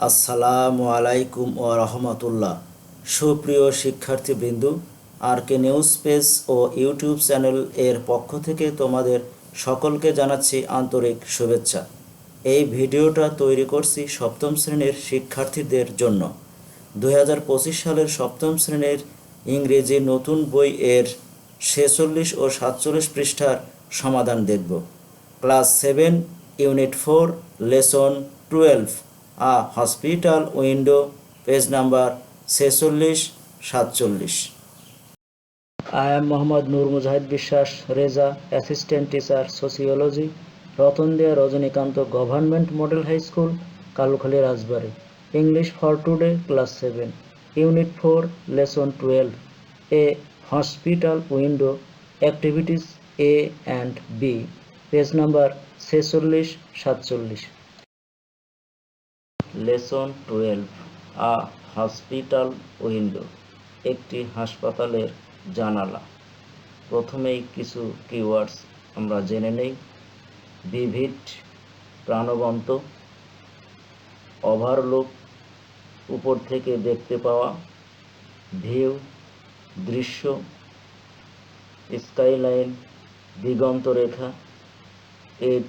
আসসালামু আলাইকুম ও রহমতুল্লাহ। সুপ্রিয় শিক্ষার্থীবৃন্দ, আর কে নিউজ পেজ ও ইউটিউব চ্যানেল এর পক্ষ থেকে তোমাদের সকলকে জানাচ্ছি আন্তরিক শুভেচ্ছা। এই ভিডিওটা তৈরি করছি সপ্তম শ্রেণীর শিক্ষার্থীদের জন্য। 2025 সালের সপ্তম শ্রেণীর ইংরেজি নতুন বই এর 46 ও 47 পৃষ্ঠার সমাধান দেখব। Class 7 unit 4 lesson 12 a hospital window, page number 46-47। I am Mohammad Noor Mujahid বিশ্বাস Reza, Assistant Teacher Sociology, Ratondia Rajanikanto Government Model High School, Kalukhali Rajbari. English for today, Class 7, Unit 4, Lesson 12, A Hospital Window, Activities A and B, page number 46-47. Lesson 12, A Hospital Window, একটি হাসপাতালের জানালা। প্রথমেই কিছু keywords আমরা জেনে নেই। Vivid প্রাণবন্ত, overlook উপর থেকে দেখতে পাওয়া, ভিউ দৃশ্য, স্কাইলাইন দিগন্ত রেখা, ইট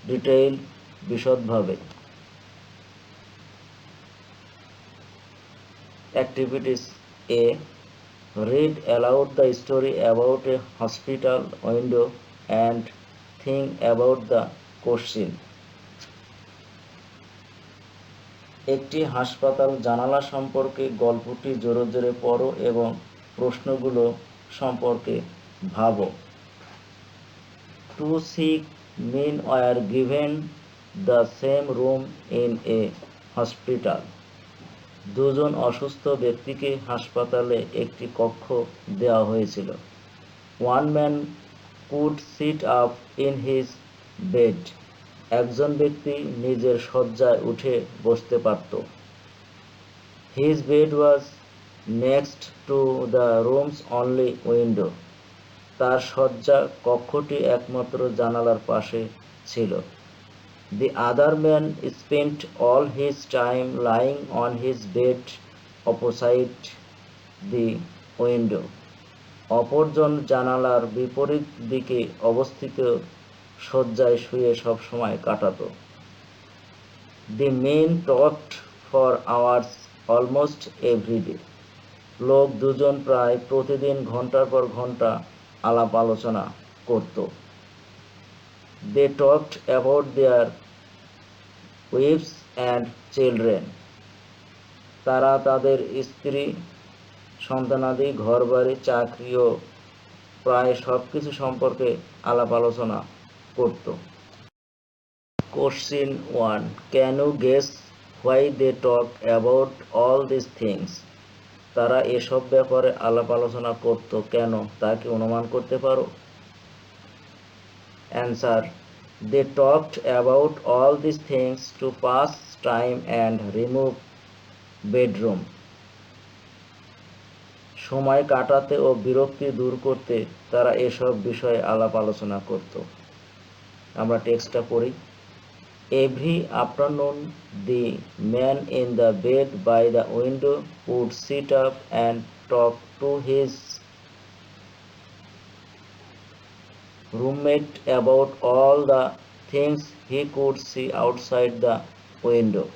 ডিটেইল বিশদভাবে। Activities A. Read aloud the story about a hospital window and think about the question. একটি হাসপাতাল জানালা সম্পর্কে গল্পটি জোরে জোরে পড়ো এবং প্রশ্নগুলো সম্পর্কে ভাবো। Two sick men were given the same room in a hospital. দুজন অসুস্থ ব্যক্তিকে হাসপাতালে একটি কক্ষ দেওয়া হয়েছিল। One man could sit up in his bed. একজন ব্যক্তি নিজের শয্যায় উঠে বসতে পারত। His bed was next to the room's only window. তার শয্যা কক্ষটি একমাত্র জানালার পাশে ছিল। The other man spent all his time lying on his bed opposite the window. অপরজন জানালার বিপরীত দিকে অবস্থিত শয্যায় শুয়ে সব সময় কাটাত। The men talked for hours almost every day. লোক দুজন প্রায় প্রতিদিন ঘন্টার পর ঘন্টা আলাপ আলোচনা করত। They talked about their wives and children. তারা তাদের স্ত্রী, সন্তানাদি, ঘরবাড়ি, চাকরি ও প্রায় সবকিছু সম্পর্কে আলাপ আলোচনা করত। Question 1. Can you guess why they talk about all these things? তারা এসব ব্যাপারে আলাপ আলোচনা করত কেন, তা কি অনুমান করতে পারো? Answer. They talked about all these things to pass time and remove bedroom. সময় কাটাতে ও বিরক্তি দূর করতে তারা এসব বিষয়ে আলাপ আলোচনা করত। আমরা টেক্সটটা পড়ি। Every afternoon the man in the bed by the window would sit up and talk to his roommate about all the things he could see outside the window.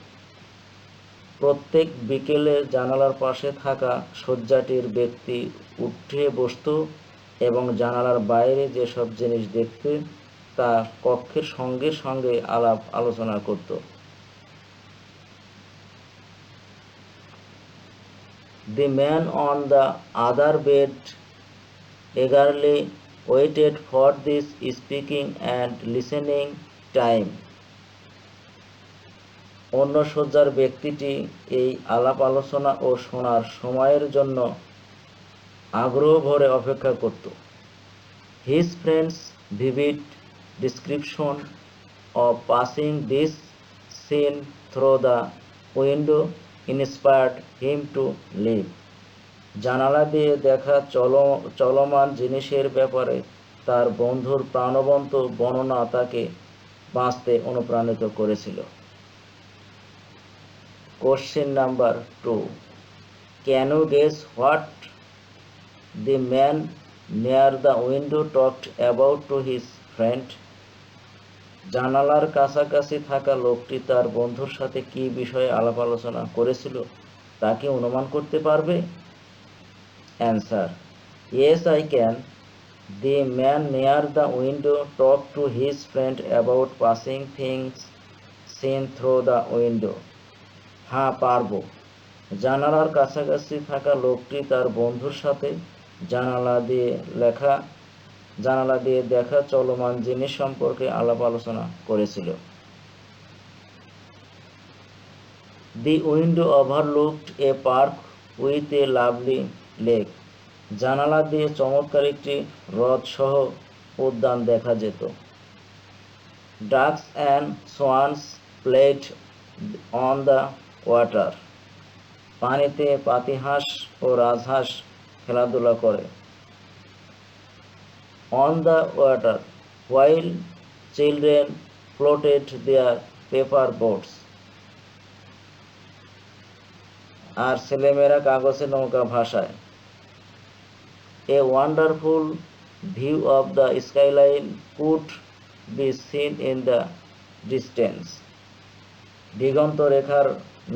প্রত্যেক বিকেলে জানালার পাশে থাকা শয্যাটির ব্যক্তি উঠে বসত এবং জানালার বাইরে যেসব জিনিস দেখতে তা কক্ষের সঙ্গে সঙ্গে আলাপ আলোচনা করত। The man on the other bed eagerly waited for this speaking and listening time. অন্য শয্যার ব্যক্তিটি এই আলাপ আলোচনা ও শোনার সময়ের জন্য আগ্রহ ভরে অপেক্ষা করত। His friends' vivid description of passing this scene through the window inspired him to live. জানালা দিয়ে দেখা চলমান জিনিসের ব্যাপারে তার বন্ধুর প্রাণবন্ত বর্ণনা তাকে বাঁচতে অনুপ্রাণিত করেছিল। Question number 2, can you guess what the man near the window talked about to his friend? জানালার কাছাকাছি থাকা লোকটি তার বন্ধুর সাথে কি বিষয়ে আলাপ আলোচনা করেছিল তা কি অনুমান করতে পারবে? Answer, yes I can. The man near the window talked to his friend about passing things seen through the window. হ্যাঁ পারবো। জানালার কাছাকাছি থাকা লোকটি তার বন্ধুর সাথে জানালা দিয়ে দেখা চলমান জিনিস সম্পর্কে আলাপ আলোচনা করেছিল। The window overlooked a park with a lovely lake. জানালা দিয়ে চমৎকার একটি হ্রদ সহ উদ্যান দেখা যেত। Ducks and swans played on the water. পানিতে পাতিহাঁস ও রাজহাঁস খেলাধুলা করে। On the water, while children floated their paper boats. আর ছেলেমেয়েরা কাগজে নৌকা ভাসায়। A wonderful view of the skyline could be seen in the distance. দিগন্ত রেখার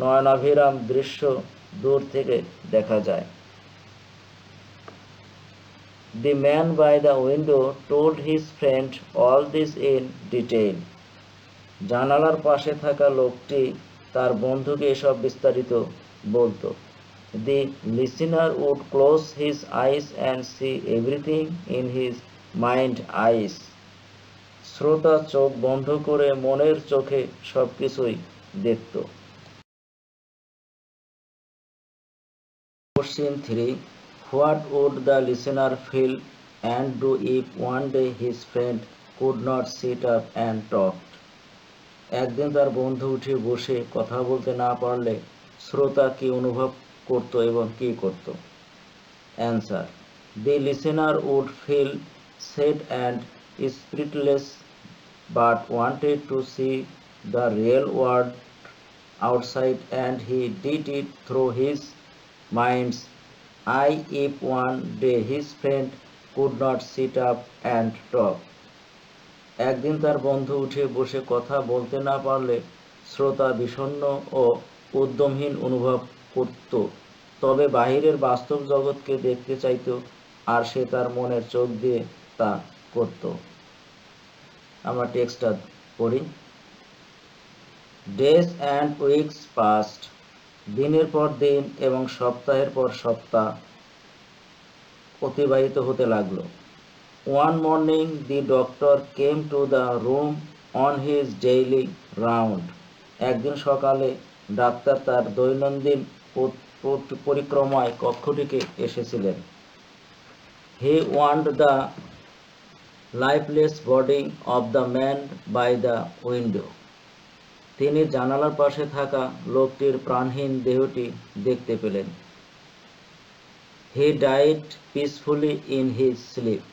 নয়নাভিরাম দৃশ্য দূর থেকে দেখা যায়। The man by the window told his friend all this in detail. জানালার পাশে থাকা লোকটি তার বন্ধুকে এসব বিস্তারিত বলতো। The listener would close his eyes and see everything in his mind eyes. শ্রোতা চোখ বন্ধ করে মনের চোখে সবকিছুই দেখত। Question 3, what would the listener feel and do if one day his friend could not sit up and talk? একদিন তার বন্ধু উঠে বসে কথা বলতে না পারলে শ্রোতা কি অনুভব করত এবং কি করত? Answer, the listener would feel sad and spiritless but wanted to see the real world outside, and he did it through his mind's eye if one day his friend could not sit up and talk. একদিন তার বন্ধু উঠে বসে কথা বলতে না পারলে শ্রোতা বিষণ্ণ ও উদ্যমহীন অনুভব করত, তবে বাহিরের বাস্তব জগৎকে দেখতে চাইত আর সে তার মনের চোখ দিয়ে তা করত। আমরা টেক্সটটা পড়ি। ডেজ অ্যান্ড উইকস পাস্ট, দিনের পর দিন এবং সপ্তাহের পর সপ্তাহ অতিবাহিত হতে লাগলো। One morning the doctor came to the room on his daily round. একদিন সকালে ডাক্তার তার দৈনন্দিন পরিক্রমায় কক্ষটিকে এসেছিলেন। He warned the lifeless body of the man by the window. তিনি জানালার পাশে থাকা লোকটির প্রাণহীন দেহটি দেখতে পেলেন। He died peacefully in his sleep.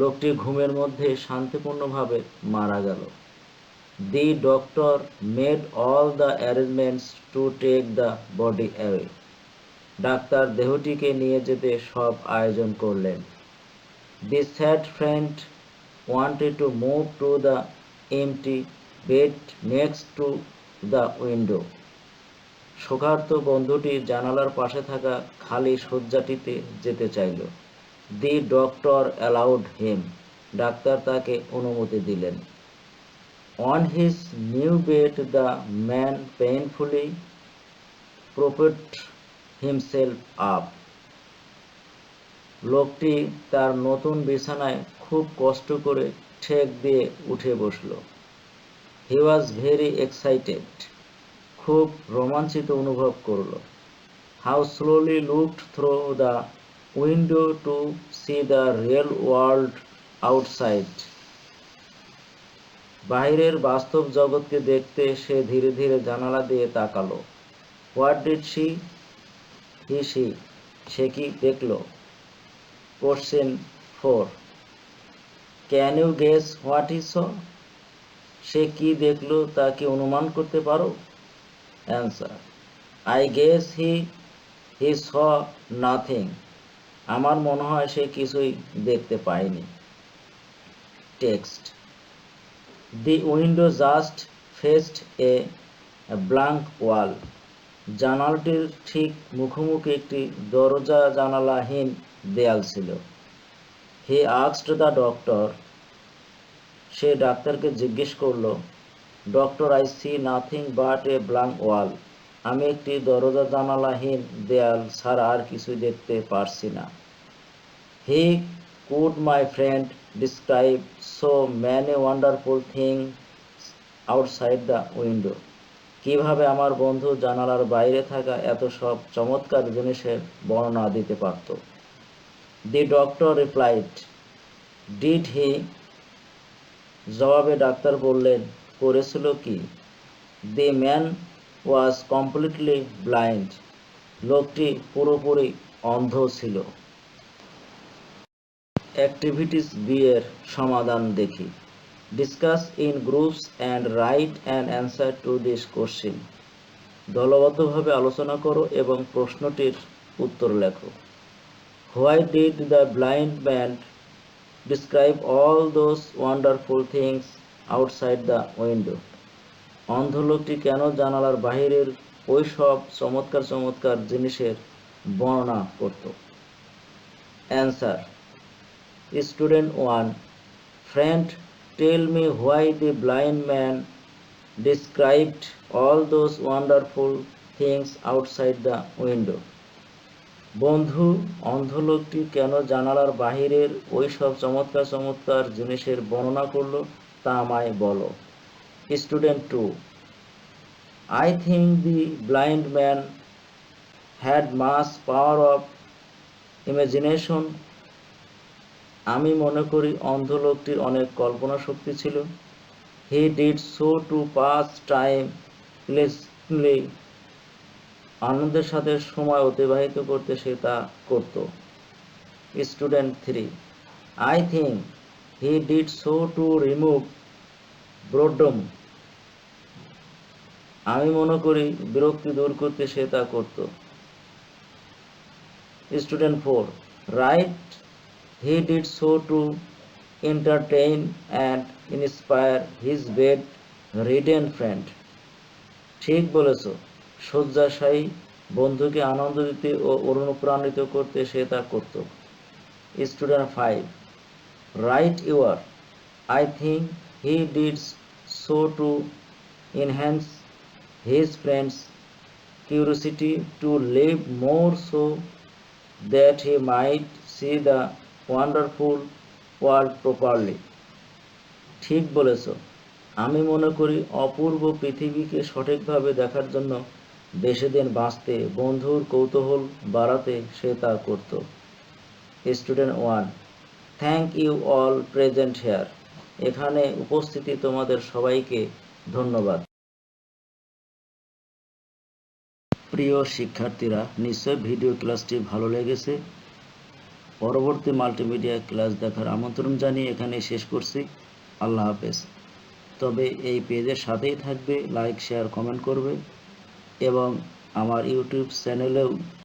লোকটি ঘুমের মধ্যে শান্তিপূর্ণভাবে মারা গেল। The doctor made all the arrangements to take the body away. ডাক্তার দেহটিকে নিয়ে যেতে সব আয়োজন করলেন। The sad friend wanted to move to the empty bed next to the window. শোকার্ত বন্ধুটি জানালার পাশে থাকা খালি শয্যাটিতে যেতে চাইল। The doctor allowed him. Doctor তাকে অনুমতি দিলেন। On his new bed the man painfully propped himself up. লোকটি তার নতুন বিছানায় খুব কষ্ট করে ঠেক দিয়ে উঠে বসল। He was very excited. খুব রোমাঞ্চিত অনুভব করল। How slowly looked through the window to see the real world outside. বাইরের বাস্তব জগৎকে দেখতে সে ধীরে ধীরে জানালা দিয়ে তাকালো। What did she? সে কি দেখল? Question 4, can you guess what he saw? সে কি দেখলো তা কি অনুমান করতে পারো? Answer, I guess he saw nothing. আমার মনে হয় সে কিছুই দেখতে পায়নি। Text, the window just faced a blank wall. জানালাটির ঠিক মুখোমুখি একটি দরজা জানালাহীন দেয়াল ছিল। He asked the doctor. সে ডাক্তারকে জিজ্ঞেস করল, doctor, I see nothing but a blank wall. আমি একটি দরজা জানালাহীন দেয়াল ছাড়া আর কিছুই দেখতে পারছি না। He could my friend describe so many wonderful things outside the window. কিভাবে আমার বন্ধু জানালার বাইরে থাকা এত সব চমৎকার জিনিসের বর্ণনা দিতে পারত? The doctor replied, did he? জবাবে ডাক্তার বললেন, করেছিল কি? The man was completely blind. লোকটি পুরোপুরি অন্ধ ছিল। অ্যাক্টিভিটিস বি এর সমাধান দেখি। Discuss in groups and write an answer to this question. দলবদ্ধভাবে আলোচনা করো এবং প্রশ্নটির উত্তর লেখো। Why did the blind man describe all those wonderful things outside the window. অন্ধ লোকটি কেন জানালার বাহিরের ওই সব চমৎকার চমৎকার জিনিসের বর্ণনা করত? Answer, student 1, friend, tell me why the blind man described all those wonderful things outside the window. বন্ধু, অন্ধ লোকটি কেন জানালার বাহিরের ওই সব চমৎকার চমৎকার জিনিসের বর্ণনা করলো তা আমায় বলো। Student 2, I think the blind man had much power of imagination. আমি মনে করি অন্ধ লোকটির অনেক কল্পনা শক্তি ছিল। He did so to pass time pleasantly. আনন্দের সাথে সময় অতিবাহিত করতে সে তা করত। Student 3, I think he did so to remove boredom. আমি মনে করি বিরক্তি দূর করতে সে তা করত। Student 4, right, he did so to entertain and inspire his bedridden friend. ঠিক বলেছ, শয্যাশায়ী বন্ধুকে আনন্দ দিতে ও অনুপ্রাণিত করতে সে তা করত। Student 5, right you are, I think he did so to enhance his friend's curiosity to live more so that he might see the wonderful world properly. ঠিক বলেছ, আমি মনে করি অপূর্ব পৃথিবীকে সঠিকভাবে দেখার জন্য বেশি দিন বাঁচতে বন্ধুর কৌতূহল বাড়াতে সে তা করত। Student 1, thank you all present here. এখানে উপস্থিতি তোমাদের সবাইকে ধন্যবাদ। প্রিয় শিক্ষার্থীরা, নিশ্চয় ভিডিও ক্লাসটি ভালো লেগেছে। পরবর্তী মাল্টিমিডিয়া ক্লাস দেখার আমন্ত্রণ জানিয়ে এখানে শেষ করছি। আল্লাহ হাফেজ। তবে এই পেজের সাথেই থাকবে, লাইক, শেয়ার, কমেন্ট করবে এবং আমার ইউটিউব চ্যানেলেও